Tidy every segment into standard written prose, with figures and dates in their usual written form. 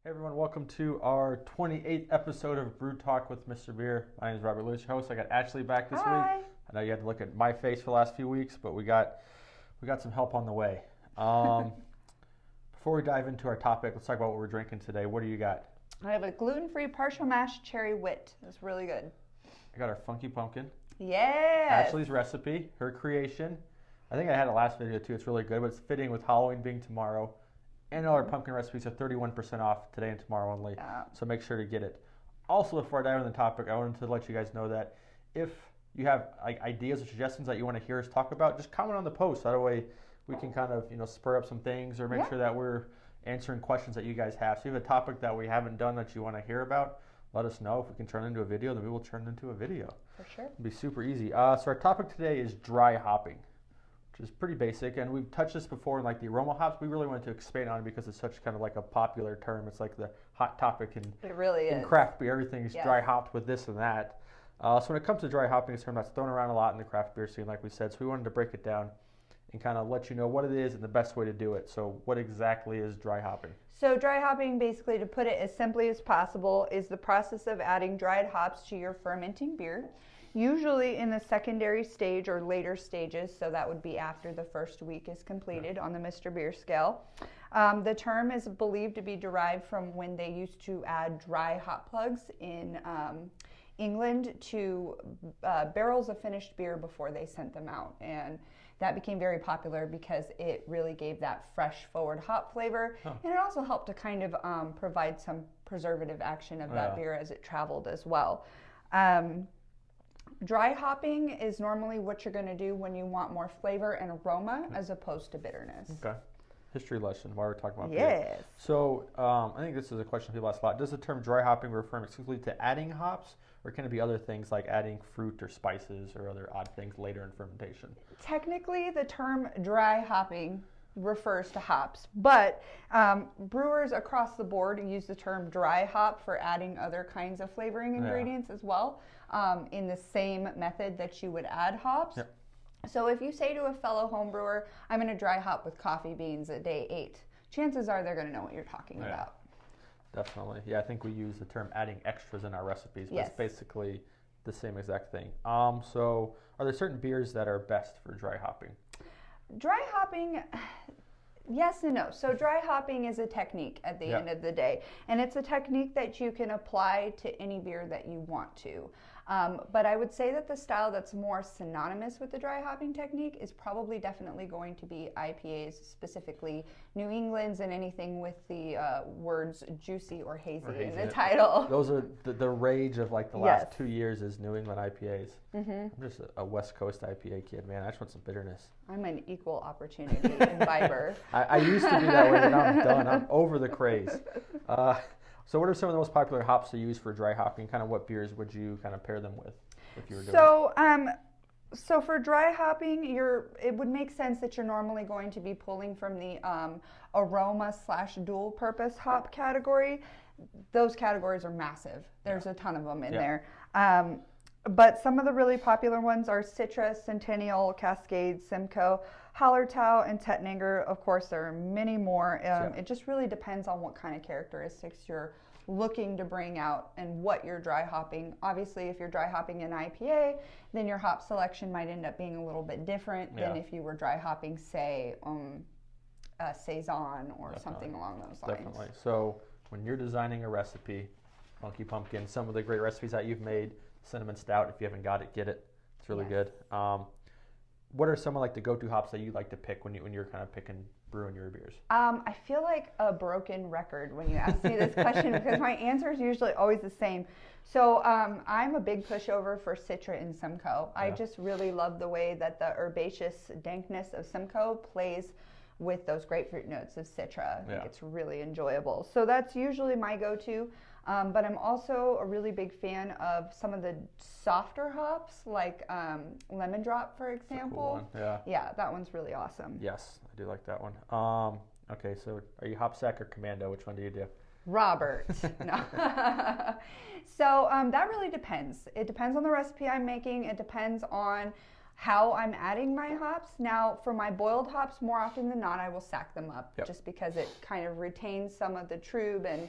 Hey everyone, welcome to our 28th episode of Brew Talk with Mr.Beer. My name is Robert Lewis, your host. I got Ashley back this week. I know you had to look at my face for the last few weeks, but we got some help on the way. Before we dive into our topic, let's talk about what we're drinking today. What do you got? I have a gluten-free partial mash cherry wit. It's really good. I got our funky pumpkin. Yes. Ashley's recipe, her creation. I think I had it last video too. It's really good, but it's fitting with Halloween being tomorrow. And all our pumpkin recipes are 31% off today and tomorrow only, so make sure to get it. Also, before I dive into the topic, I wanted to let you guys know that if you have ideas or suggestions that you want to hear us talk about, just comment on the post. That way we can kind of spur up some things or make sure that we're answering questions that you guys have. So if you have a topic that we haven't done that you want to hear about, let us know. If we can turn it into a video, then we will turn it into a video. For sure. It'll be super easy. So our topic today is dry hopping, which is pretty basic, and we've touched this before in like the aroma hops. We really wanted to expand on it because it's such kind of like a popular term. It's like the hot topic in craft beer. Everything is dry hopped with this and that. So when it comes to dry hopping, it's a term that's thrown around a lot in the craft beer scene, like we said. So we wanted to break it down and kind of let you know what it is and the best way to do it. So what exactly is dry hopping? So dry hopping, basically, to put it as simply as possible, is the process of adding dried hops to your fermenting beer, usually in the secondary stage or later stages, so that would be after the first week is completed on the Mr.Beer scale. The term is believed to be derived from when they used to add dry hop plugs in England to barrels of finished beer before they sent them out, and that became very popular because it really gave that fresh forward hop flavor, and it also helped to kind of provide some preservative action of that beer as it traveled as well. Dry hopping is normally what you're going to do when you want more flavor and aroma as opposed to bitterness. Okay. History lesson while we're talking about beer. Yes. So I think this is a question people ask a lot. Does the term dry hopping refer exclusively to adding hops, or can it be other things like adding fruit or spices or other odd things later in fermentation? Technically, the term dry hopping refers to hops, but brewers across the board use the term dry hop for adding other kinds of flavoring ingredients as well, in the same method that you would add hops. Yep. So if you say to a fellow home brewer, I'm going to dry hop with coffee beans at day 8, chances are they're going to know what you're talking about. Definitely. Yeah, I think we use the term adding extras in our recipes, but it's basically the same exact thing. So are there certain beers that are best for dry hopping? Dry hopping, yes and no. So dry hopping is a technique at the end of the day, and it's a technique that you can apply to any beer that you want to. But I would say that the style that's more synonymous with the dry hopping technique is probably definitely going to be IPAs, specifically New England's, and anything with the words juicy or hazy in the title. Those are the rage of like the last 2 years is New England IPAs. I'm just a West Coast IPA kid, man. I just want some bitterness. I'm an equal opportunity imbiber. I used to be that way, but now I'm done. I'm over the craze. So what are some of the most popular hops to use for dry hopping? Kind of what beers would you kind of pair them with if you were doing So for dry hopping, it would make sense that you're normally going to be pulling from the aroma/dual purpose hop category. Those categories are massive. There's a ton of them in there. But some of the really popular ones are Citra, Centennial, Cascade, Simcoe, Hallertau, and Tettnanger. Of course, there are many more. It just really depends on what kind of characteristics you're looking to bring out and what you're dry hopping. Obviously, if you're dry hopping an IPA, then your hop selection might end up being a little bit different than if you were dry hopping, say, Saison or something along those lines. Definitely. So when you're designing a recipe, Funky Pumpkin, some of the great recipes that you've made, cinnamon stout, if you haven't got it, get it. It's really good. What are some of like the go-to hops that you like to pick when you're kind of brewing your beers? I feel like a broken record when you ask me this question because my answer is usually always the same. So I'm a big pushover for Citra and Simcoe. I just really love the way that the herbaceous dankness of Simcoe plays with those grapefruit notes of Citra. I think it's really enjoyable. So that's usually my go-to. But I'm also a really big fan of some of the softer hops, like Lemon Drop, for example. That's a cool one. Yeah, that one's really awesome. Yes, I do like that one. Okay, so are you hop sack or commando? Which one do you do? Robert. No. So that really depends. It depends on the recipe I'm making. It depends on how I'm adding my hops. Now, for my boiled hops, more often than not, I will sack them up just because it kind of retains some of the trub and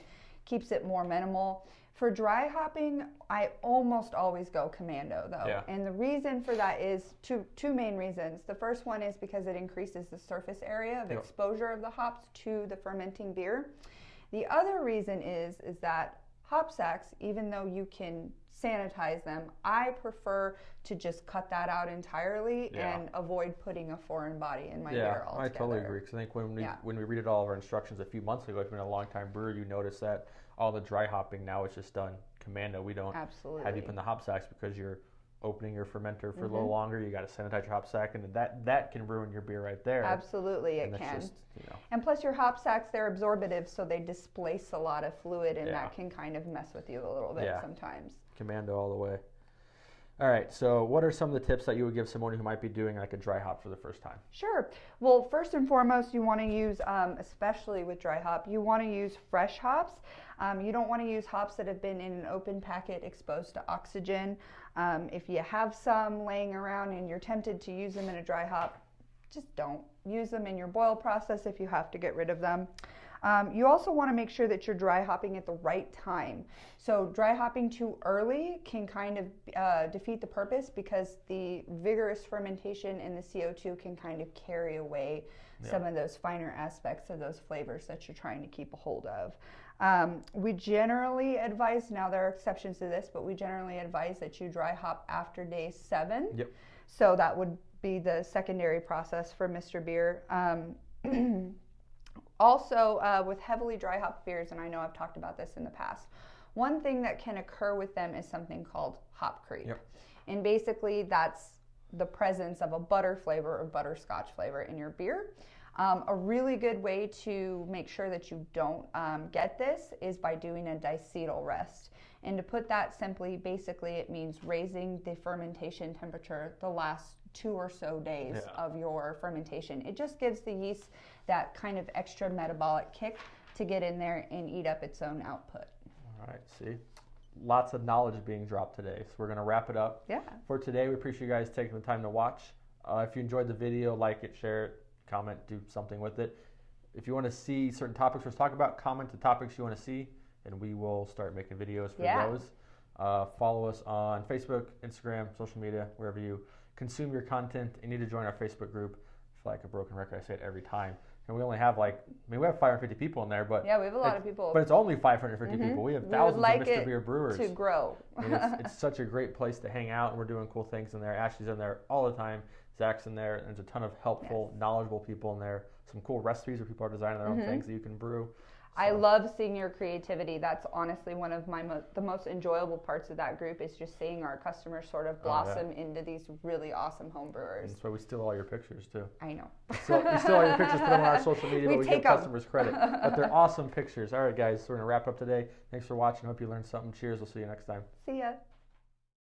keeps it more minimal. For dry hopping, I almost always go commando though. Yeah. And the reason for that is two main reasons. The first one is because it increases the surface area of exposure of the hops to the fermenting beer. The other reason is that hop sacks, even though you can sanitize them, I prefer to just cut that out entirely and avoid putting a foreign body in my beer altogether. I totally agree, because I think when we read all of our instructions a few months ago, if you've been a long time brewer, you notice that all the dry hopping now is just done commando. We don't have you put in the hop sacks because you're opening your fermenter for a little longer. You got to sanitize your hop sack, and that can ruin your beer right there. Absolutely, it can. Just, and plus your hop sacks, they're absorbative, so they displace a lot of fluid, and that can kind of mess with you a little bit sometimes. Commando all the way. All right, so what are some of the tips that you would give someone who might be doing like a dry hop for the first time? Sure. Well, first and foremost, you want to use, especially with dry hop, you want to use fresh hops. You don't want to use hops that have been in an open packet exposed to oxygen. If you have some laying around and you're tempted to use them in a dry hop, just don't. Use them in your boil process if you have to get rid of them. You also want to make sure that you're dry hopping at the right time. So dry hopping too early can kind of defeat the purpose, because the vigorous fermentation in the CO2 can kind of carry away some of those finer aspects of those flavors that you're trying to keep a hold of. We generally advise, now there are exceptions to this, but we generally advise that you dry hop after day 7. Yep. So that would be the secondary process for Mr.Beer. Also, with heavily dry hop beers, and I know I've talked about this in the past, one thing that can occur with them is something called hop creep. Yep. And basically that's the presence of a butter flavor or butterscotch flavor in your beer. A really good way to make sure that you don't get this is by doing a diacetyl rest. And to put that simply, basically it means raising the fermentation temperature the last 2 or so days of your fermentation. It just gives the yeast that kind of extra metabolic kick to get in there and eat up its own output. All right, see? Lots of knowledge being dropped today. So we're going to wrap it up. Yeah. For today, we appreciate you guys taking the time to watch. If you enjoyed the video, like it, share it, comment, do something with it. If you want to see certain topics we're talking about, comment the topics you want to see, and we will start making videos for those. Follow us on Facebook, Instagram, social media, wherever you consume your content. You need to join our Facebook group. I feel like a broken record. I say it every time. And we only have we have 550 people in there, but we have a lot of people. But it's only 550 people. We have thousands of Mr.Beer brewers. To grow. It's such a great place to hang out, and we're doing cool things in there. Ashley's in there all the time. Zach's in there. There's a ton of helpful, knowledgeable people in there. Some cool recipes where people are designing their own things that you can brew. So. I love seeing your creativity. That's honestly one of the most enjoyable parts of that group, is just seeing our customers sort of blossom into these really awesome home brewers. That's why we steal all your pictures too. I know. We steal all your pictures, put them on our social media, but we give customers credit. But they're awesome pictures. All right, guys, so we're going to wrap up today. Thanks for watching. Hope you learned something. Cheers. We'll see you next time. See ya.